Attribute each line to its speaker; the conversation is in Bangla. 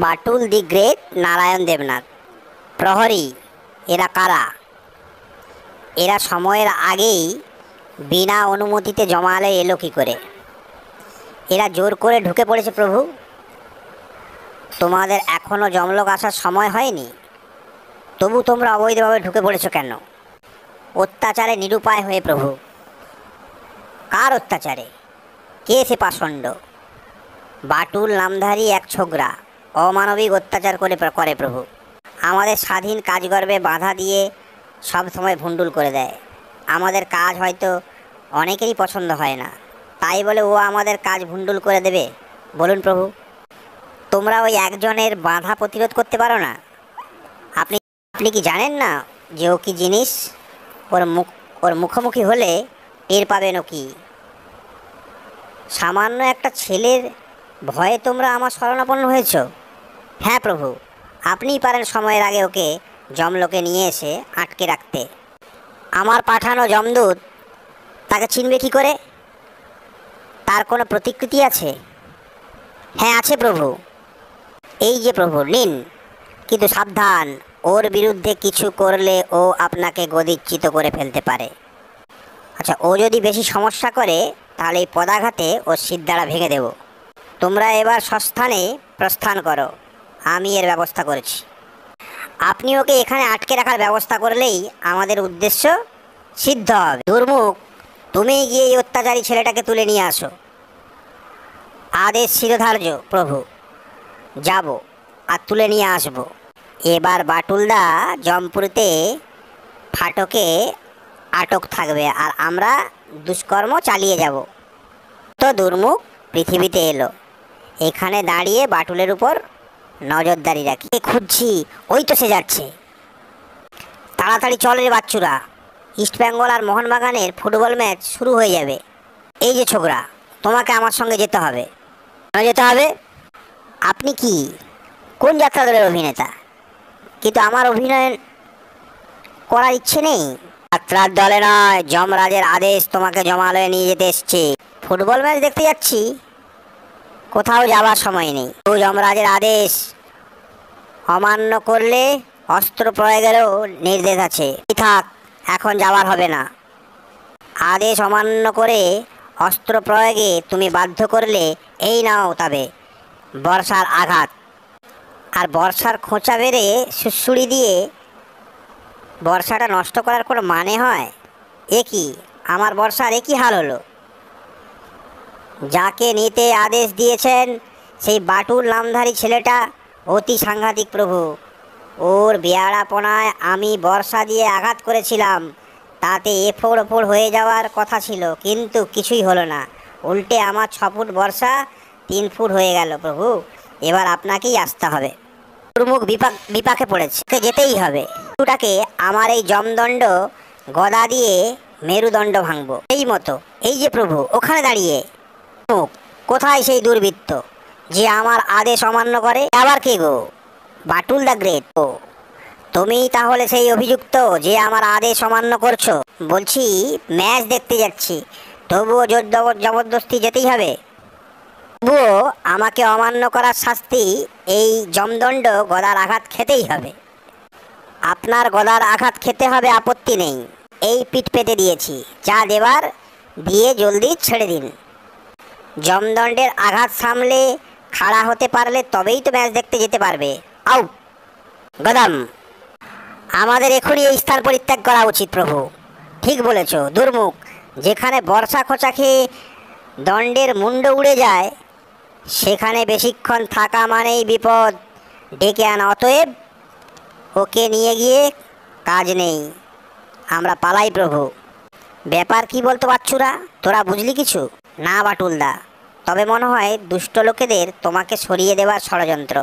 Speaker 1: বাটুল দি গ্রেট, নারায়ণ দেবনাথ। প্রহরী এরা কারা? এরা সময়ের আগেই বিনা অনুমতিতে জমালয়ে এলো কী করে? এরা জোর করে ঢুকে পড়েছে প্রভু। তোমাদের এখনও জমলোক আসার সময় হয়নি, তবু তোমরা অবৈধভাবে ঢুকে পড়েছ কেন? অত্যাচারে নিরুপায় হয়ে প্রভু। কার অত্যাচারে? কে সে পাষণ্ড? বাটুল নামধারী এক ছোকরা অমানবিক অত্যাচার করে প্রভু। আমাদের স্বাধীন কাজকর্মে বাধা দিয়ে সব সময় ভুন্ডুল করে দেয়। আমাদের কাজ হয়তো অনেকেরই পছন্দ হয় না, তাই বলে ও আমাদের কাজ ভুন্ডুল করে দেবে? বলুন প্রভু, তোমরা ওই একজনের বাধা প্রতিরোধ করতে পারো না? আপনি আপনি কি জানেন না যে ও কী জিনিস? ওর মুখোমুখি হলে টের পাবেন ও কি। সামান্য একটা ছেলের ভয়ে তোমরা আমার শরণাপন্ন হয়েছ? হ্যাঁ প্রভু, আপনিই পারেন সময়ের আগে ওকে যমলোকে নিয়ে এসে আটকে রাখতে। আমার পাঠানো যমদূত তাকে চিনবে কি করে? তার কোনো প্রতিকৃতি আছে? হ্যাঁ আছে প্রভু। এই যে প্রভু, নিন। কিন্তু সাবধান, ওর বিরুদ্ধে কিছু করলে ও আপনাকে গদিচ্যুত করে ফেলতে পারে। আচ্ছা, ও যদি বেশি সমস্যা করে তাহলে এই পদাঘাতে ওর সিদ্ধারা ভেঙে দেব। তোমরা এবার সস্থানে প্রস্থান করো, আমি এর ব্যবস্থা করেছি। আপনি ওকে এখানে আটকে রাখার ব্যবস্থা করলেই আমাদের উদ্দেশ্য সিদ্ধ হবে। দুর্মুখ, তুমি গিয়ে এই অত্যাচারী ছেলেটাকে তুলে নিয়ে আসো। আদেশ শিরোধার্য প্রভু। যাব আর তুলে নিয়ে আসব। এবার বাটুলদা জমপুরিতে ফাটকে আটক থাকবে আর আমরা দুষ্কর্ম চালিয়ে যাব। তো দুর্মুখ পৃথিবীতে এলো, এখানে দাঁড়িয়ে বাটুলের উপর নজরদারি রাখি। খুঁজছি, ওই তো সে যাচ্ছে। তাড়াতাড়ি চল রে বাচ্চুরা, ইস্টবেঙ্গল আর মোহনবাগানের ফুটবল ম্যাচ শুরু হয়ে যাবে। এই যে ছোকরা, তোমাকে আমার সঙ্গে যেতে হবে। যেতে হবে? আপনি কি কোন যাত্রা দলের অভিনেতা? কিন্তু আমার অভিনয় করার ইচ্ছে নেই। যাত্রার দলে নয়, যমরাজের আদেশ তোমাকে জমালয়ে নিয়ে যেতে এসছি। ফুটবল ম্যাচ দেখতে যাচ্ছি, কোথাও যাবার সময় নেই। তো যমরাজের আদেশ অমান্য করলে অস্ত্র প্রয়োগেরও নির্দেশ আছে। থাক, এখন যাওয়ার হবে না। আদেশ অমান্য করে অস্ত্র প্রয়োগে তুমি বাধ্য করলে এই নাও তবে বর্ষার আঘাত। আর বর্ষার খোঁচা বেড়ে সুড়সুড়ি দিয়ে বর্ষাটা নষ্ট করার কোনো মানে হয়? এ কি, আমার বর্ষার এ কী হাল হলো? যাকে নিতে আদেশ দিয়েছেন সেই বাটুল নামধারী ছেলেটা অতি সাংঘাতিক প্রভু। ওর বেয়াড়াপনায় আমি বর্ষা দিয়ে আঘাত করেছিলাম, তাতে এফোড় ওফোড় হয়ে যাওয়ার কথা ছিল, কিন্তু কিছুই হলো না। উল্টে আমার 6 ফুট বর্ষা 3 ফুট হয়ে গেল প্রভু। এবার আপনাকেই আসতে হবে। দুর্মুখ বিপাকে পড়েছে, যেতেই হবে। ওটাকে আমার এই জমদণ্ড গদা দিয়ে মেরুদণ্ড ভাঙব। এই মতো। এই যে প্রভু, ওখানে দাঁড়িয়ে। কোথায় সেই দুর্বৃত্ত যে আমার আদেশ অমান্য করে? আবার কে গো? Batul the great. ও তুমি তাহলে সেই অভিযুক্ত যে আমার আদেশ অমান্য করছো? বলছি, ম্যাচ দেখতে যাচ্ছি, তবুও জোর জবরদস্তি যেতেই হবে? তবুও আমাকে অমান্য করার শাস্তি এই জমদণ্ড গদার আঘাত খেতেই হবে। আপনার গদার আঘাত খেতে হবে, আপত্তি নেই। এই পিঠ পেতে দিয়েছি, যা দেবার দিয়ে জলদি ছেড়ে দিন। জমদণ্ডের আঘাত সামলে খাড়া হতে পারলে তবেই তো ম্যাচ দেখতে যেতে পারবে। আউ গদাম, আমাদের এখনই এই স্থান পরিত্যাগ করা উচিত প্রভু। ঠিক বলেছ দুর্মুখ, যেখানে বর্ষা খোঁচা খেয়ে দণ্ডের মুন্ড উড়ে যায়, সেখানে বেশিক্ষণ থাকা মানেই বিপদ ডেকে আনা। অতএব ওকে নিয়ে গিয়ে কাজ নেই, আমরা পালাই প্রভু। ব্যাপার কি বলতো বাচ্চুরা, তোরা বুঝলি কিছু? না বাটুলদা, তবে মনে হয় দুষ্ট লোকেদের তোমাকে সরিয়ে দেওয়ার ষড়যন্ত্র।